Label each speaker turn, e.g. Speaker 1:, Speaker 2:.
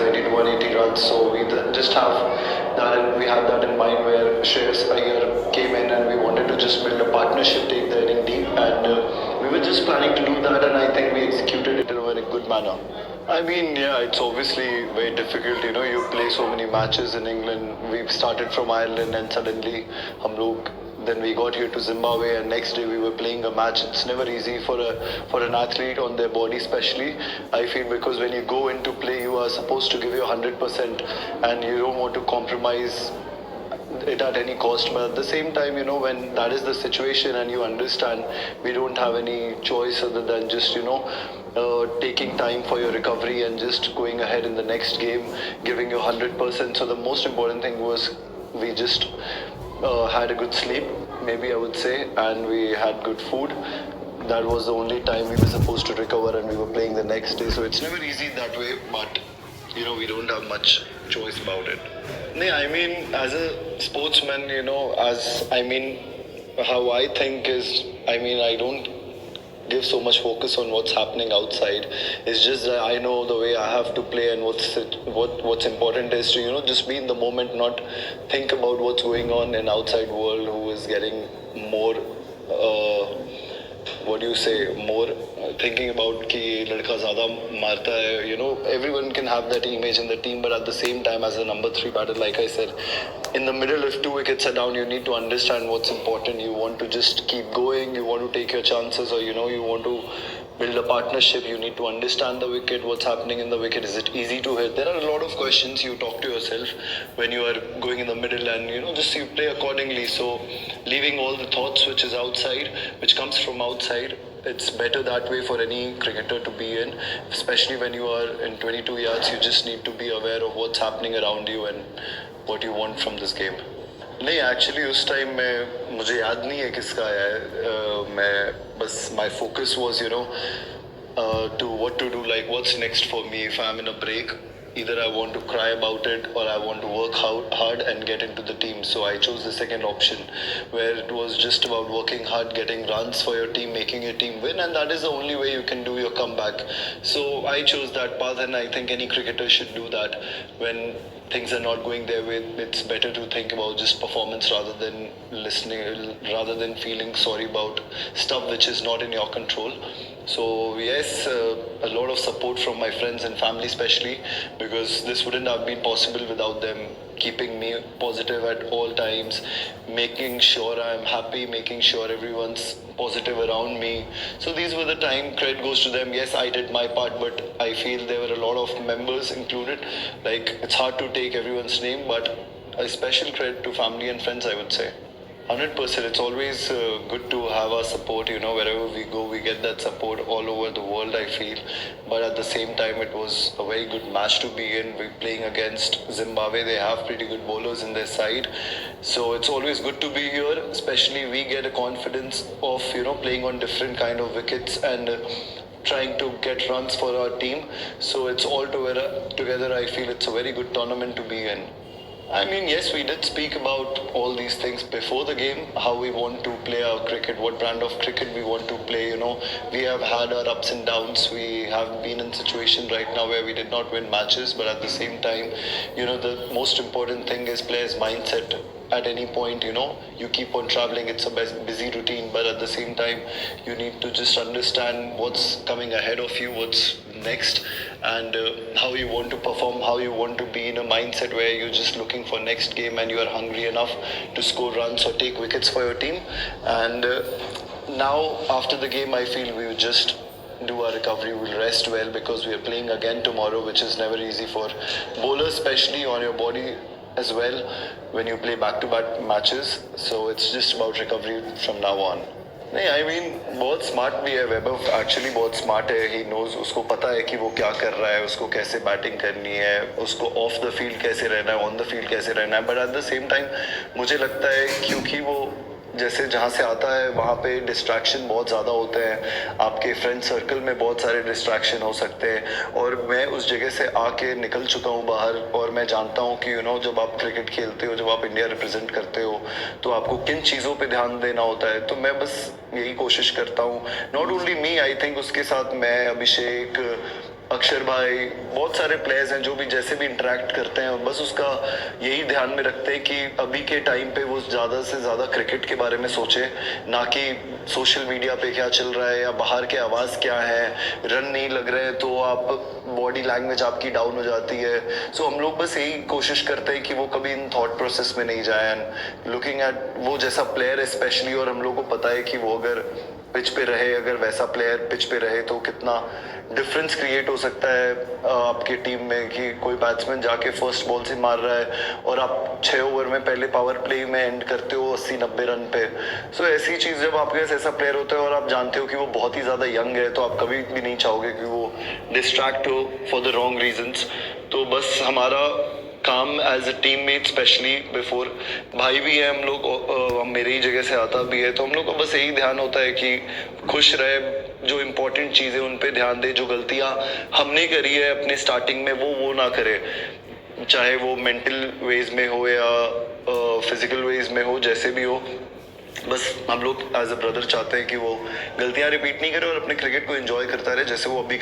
Speaker 1: 70 to 180 runs. So we just have that. We had that in mind where Shreyas Iyer came in and we wanted to just build a partnership, take the inning deep, and we were just planning to do that, and I think we executed it in a very good manner. I mean, yeah, it's obviously very difficult. You know, you play so many matches in England. We've started from Ireland, and suddenly, हम लोग then we got here to Zimbabwe, and next day we were playing a match. It's never easy for an athlete on their body, especially. I feel because when you go into play, you are supposed to give your 100%, and you don't want to compromise it at any cost. But at the same time, you know, when that is the situation and you understand we don't have any choice other than just, you know, taking time for your recovery and just going ahead in the next game, giving your 100%. So the most important thing was we just had a good sleep, maybe I would say, and we had good food. That was the only time we were supposed to recover, and we were playing the next day. So it's never easy that way, but you know, we don't have much choice about it. No, I mean, as a sportsman, you know, how I think is, I mean, I don't give so much focus on what's happening outside. It's just that I know the way I have to play, and what's important is to, you know, just be in the moment, not think about what's going on in outside world, who is getting more what do you say, more thinking about कि लड़का ज़्यादा मारता है. You know, everyone can have that image in the team, but at the same time, as a number 3 batter, like I said, in the middle, if 2 wickets are down, you need to understand what's important. You want to just keep going, you want to take your chances, or you know, you want to build a partnership. You need to understand the wicket, what's happening in the wicket. Is it easy to hit? There are a lot of questions you talk to yourself when you are going in the middle, and you know, just you play accordingly. So leaving all the thoughts which is outside, which comes from outside, it's better that way for any cricketer to be in, especially when you are in 22 yards. You just need to be aware of what's happening around you and what you want from this game. नहीं, actually उस time में मुझे याद नहीं है किसका आया है. मैं बस my focus was, you know, to what to do, like what's next for me if I'm in a break. Either I want to cry about it or I want to work hard and get into the team. So I chose the second option, where it was just about working hard, getting runs for your team, making your team win, and that is the only way you can do your comeback. So I chose that path, and I think any cricketer should do that. When things are not going their way, it's better to think about just performance rather than feeling sorry about stuff which is not in your control. So yes, a lot of support from my friends and family especially, because this wouldn't have been possible without them keeping me positive at all times, making sure I'm happy, making sure everyone's positive around me. So these were the time. Credit goes to them. Yes, I did my part, but I feel there were a lot of members included. Like, it's hard to take everyone's name, but a special credit to family and friends, I would say. 100%. It's always good to have our support. You know, wherever we go, we get that support all over the world, I feel. But at the same time, it was a very good match to be in. We're playing against Zimbabwe. They have pretty good bowlers in their side. So it's always good to be here. Especially we get a confidence of, you know, playing on different kind of wickets and trying to get runs for our team. So it's all together, I feel it's a very good tournament to be in. I mean, yes, we did speak about all these things before the game, how we want to play our cricket, what brand of cricket we want to play. You know, we have had our ups and downs. We have been in a situation right now where we did not win matches, but at the same time, you know, the most important thing is players' mindset. At any point, you know, you keep on traveling, it's a busy routine, but at the same time, you need to just understand what's coming ahead of you, what's next, and how you want to perform, how you want to be in a mindset where you're just looking for next game and you are hungry enough to score runs or take wickets for your team. And now, after the game, I feel we will just do our recovery, we'll rest well, because we are playing again tomorrow, which is never easy for bowlers, especially on your body as well, when you play back-to-back matches. So it's just about recovery from now on. नहीं, I mean, बहुत smart भी है वैभव. Actually बहुत smart है. He knows, उसको पता है कि वो क्या कर रहा है, उसको कैसे बैटिंग करनी है, उसको ऑफ द फील्ड कैसे रहना है, ऑन द फील्ड कैसे रहना है. But at the same time मुझे लगता है क्योंकि वो जैसे जहाँ से आता है वहाँ पे डिस्ट्रैक्शन बहुत ज़्यादा होते हैं. आपके फ्रेंड सर्कल में बहुत सारे डिस्ट्रैक्शन हो सकते हैं, और मैं उस जगह से आके निकल चुका हूँ बाहर, और मैं जानता हूँ कि यू नो, जब आप क्रिकेट खेलते हो, जब आप इंडिया रिप्रेजेंट करते हो, तो आपको किन चीज़ों पे ध्यान देना होता है. तो मैं बस यही कोशिश करता हूँ. Not only me, I think उसके साथ मैं, अभिषेक, अक्षर भाई, बहुत सारे प्लेयर्स हैं जो भी जैसे भी इंटरेक्ट करते हैं, बस उसका यही ध्यान में रखते हैं कि अभी के टाइम पे वो ज़्यादा से ज़्यादा क्रिकेट के बारे में सोचे, ना कि सोशल मीडिया पे क्या चल रहा है या बाहर के आवाज़ क्या है। रन नहीं लग रहे हैं तो आप बॉडी लैंग्वेज आपकी डाउन हो जाती है। सो हम लोग बस यही कोशिश करते हैं कि वो कभी इन थॉट प्रोसेस में नहीं जाए। एंड लुकिंग एट वो जैसा प्लेयर स्पेशली, और हम लोग को पता है कि वो अगर पिच पे रहे, अगर वैसा प्लेयर पिच पे रहे तो कितना डिफरेंस क्रिएट हो सकता है आपकी टीम में। कि कोई बैट्समैन जाके फर्स्ट बॉल से मार रहा है और आप 6 ओवर में पहले पावर प्ले में एंड करते हो 80-90 रन पे। सो ऐसी चीज़ जब आपके पास ऐसा प्लेयर होता है और आप जानते हो कि वो बहुत ही ज़्यादा यंग है, तो आप कभी भी नहीं चाहोगे कि वो डिस्ट्रैक्ट हो फॉर द रॉन्ग रीजंस। तो बस हमारा काम as a teammate, specially before, भाई भी है हम लोग, मेरी ही जगह से आता भी है, तो हम लोग को बस यही ध्यान होता है कि खुश रहे, जो इम्पोर्टेंट चीज़ें उन पे ध्यान दे, जो गलतियां हमने करी है अपने स्टार्टिंग में वो ना करे, चाहे वो मेंटल वेज में हो या फिजिकल वेज में हो, जैसे भी हो। बस हम लोग एज अ ब्रदर चाहते हैं कि वो गलतियां रिपीट नहीं करे और अपने क्रिकेट को एंजॉय करता रहे जैसे वो अभी